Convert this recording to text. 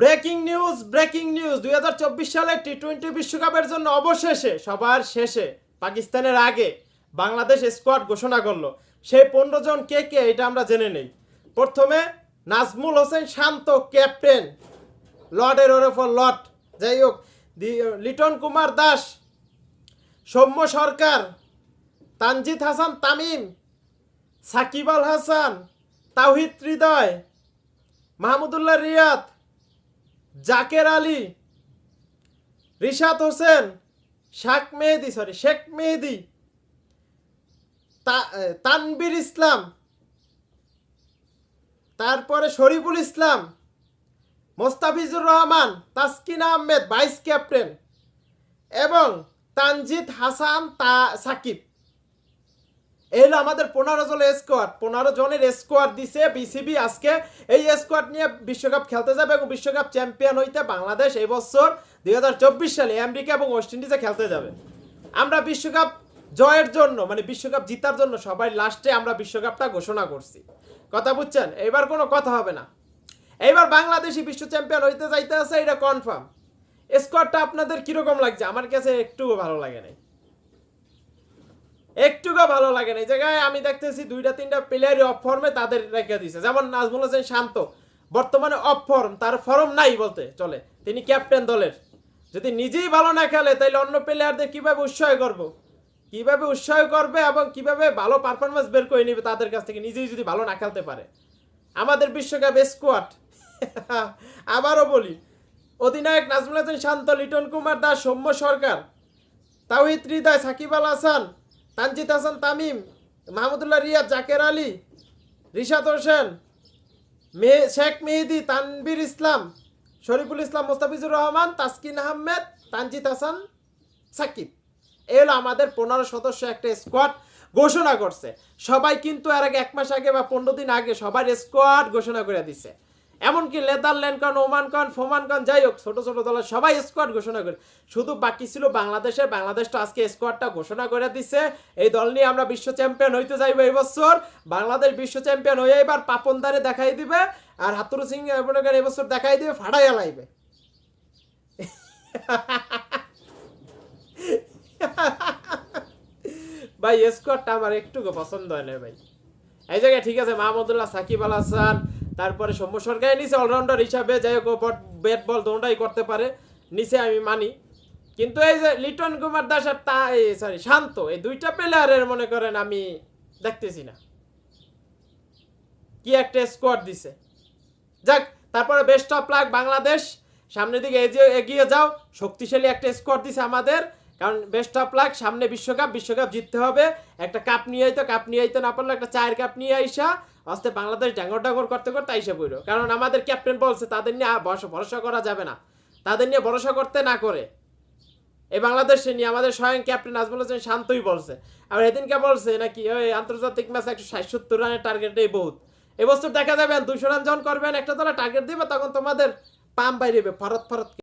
Breaking news 2024 সালে টি-20 বিশ্বকাপের জন্য অবশেষে সবার শেষে পাকিস্তানের আগে বাংলাদেশ স্কোয়াড ঘোষণা করলো। সেই 15 জন কে কে এটা আমরা জেনে নেই। প্রথমে নাজমুল হোসেন শান্ত, ক্যাপ্টেন, লর্ডের ওরফর লর্ড, যাই হোক, লিটন কুমার দাস, সৌম্য সরকার, তানজিদ হাসান তামিম, সাকিব আল হাসান, তাওহিদ হৃদয়, মাহমুদুল্লাহ রিয়াদ, জাকের আলী, রিশাদ হোসেন, শেখ মেহেদি, তানবীর ইসলাম, তারপরে শরীফুল ইসলাম, মোস্তাফিজুর রহমান, তাসকিন আহমেদ ভাইস ক্যাপ্টেন এবং তানজিদ হাসান সাকিব। এই হলো আমাদের 15 জনের স্কোয়াড দিছে বিসিবি। আজকে এই স্কোয়াড নিয়ে বিশ্বকাপ খেলতে যাবে এবং বিশ্বকাপ চ্যাম্পিয়ন হইতে বাংলাদেশ এই বছর 2024 সালে আমেরিকা এবং ওয়েস্ট ইন্ডিজে খেলতে যাবে। আমরা বিশ্বকাপ জয়ের জন্য, মানে বিশ্বকাপ জিতার জন্য সবাই লাস্টে আমরা বিশ্বকাপটা ঘোষণা করছি। কথা বুঝছেন? এবার কোনো কথা হবে না। এইবার বাংলাদেশই বিশ্ব চ্যাম্পিয়ন হইতে যাইতে আছে, এটা কনফার্ম। স্কোয়াডটা আপনাদের কিরকম লাগছে? আমার কাছে একটুও ভালো লাগে নাই, একটুকু ভালো লাগে না। এই জায়গায় আমি দেখতেছি 2-3টা প্লেয়ারই অফ ফর্মে তাদের রেখে দিছে। যেমন নাজমুল হোসেন শান্ত বর্তমানে অফ ফর্ম, তার ফর্ম নাই বলতে চলে, তিনি ক্যাপ্টেন দলের। যদি নিজেই ভালো না খেলে তাহলে অন্য প্লেয়ারদের কিভাবে উৎসাহ করবে এবং কিভাবে ভালো পারফরমেন্স বের করে নিবে তাদের কাছ থেকে, নিজেই যদি ভালো না খেলতে পারে। আমাদের বিশ্বকাপ স্কোয়াড আবারও বলি, অধিনায়ক নাজমুল হোসেন শান্ত, লিটন কুমার দাস, সৌম্য সরকার, তাওহিদ হৃদয়, সাকিব আল হাসান, তানজিদ হাসান তামিম, মাহমুদুল্লাহ রিয়াদ, জাকের আলী, রিশাদ হোসেন, শেখ মেহেদি, তানবীর ইসলাম, শরীফুল ইসলাম, মোস্তাফিজুর রহমান, তাসকিন আহমেদ, তানজিদ হাসান সাকিব। এই হলো আমাদের 15 সদস্য একটা স্কোয়াড ঘোষণা করছে। সবাই কিন্তু এর আগে 1 মাস আগে বা 15 দিন আগে সবার স্কোয়াড ঘোষণা করে দিছে। এমনকি নেদারল্যান্ড কন, ওমান কন, ফোমান কন, যাই হোক, ছোট ছোট দলের সবাই স্কোয়াড ঘোষণা করে। শুধু বাকি ছিল বাংলাদেশ তো আজকে স্কোয়াডটা ঘোষণা করে দিছে। এই দল নিয়ে আমরা বিশ্ব চ্যাম্পিয়ন হইতে যাইব এই বছর। বাংলাদেশ বিশ্ব চ্যাম্পিয়ন হয়ে এবার পাপনদারে দেখাই দিবে, আর হাতুরু সিং এই বছর দেখাই দিবে, ফাড়াইয়া লাইবে। ভাই স্কোয়াডটা আমার একটুকু পছন্দ হয় না ভাই। এই জায়গায় ঠিক আছে, মাহমুদুল্লাহ, সাকিব আল হাসান, তারপরে সৌম্য সরকার নিচে অলরাউন্ডার হিসাবে, যাই হোক, ব্যাট বল দোনটাই করতে পারে, নিচে আমি মানি। কিন্তু এই যে লিটন কুমার দাস আর শান্ত, এই 2টা প্লেয়ারের মনে করেন আমি দেখতেছি না কি একটা স্কোয়াড দিছে। যাক, তারপরে বেস্ট অফ লাক বাংলাদেশ, সামনের দিকে এগিয়ে যাও। শক্তিশালী একটা স্কোয়াড দিছে আমাদের, কারণ বেস্ট অফ লাক, সামনে বিশ্বকাপ জিততে হবে। একটা কাপ নিয়ে আইতো না পারলে একটা চায়ের কাপ নিয়ে আইসা আস্তে বাংলাদেশ ডাঙ্গর করতে আইসা পড়ো। কারণ আমাদের ক্যাপ্টেন বলছে তাদের নিয়ে ভরসা করা যাবে না, তাদের নিয়ে ভরসা করতে না করে এই বাংলাদেশে নিয়ে আমাদের স্বয়ং ক্যাপ্টেন নাজমুল হোসেন শান্তই বলছে। আর এদিনকে বলছে নাকি ওই আন্তর্জাতিক ম্যাচ 170 রানের টার্গেটই বহুত। এবছর দেখা যাবে 200 রান যখন করবেন একটা দলে টার্গেট দিবে, তখন তোমাদের পাম বাইরে ফরত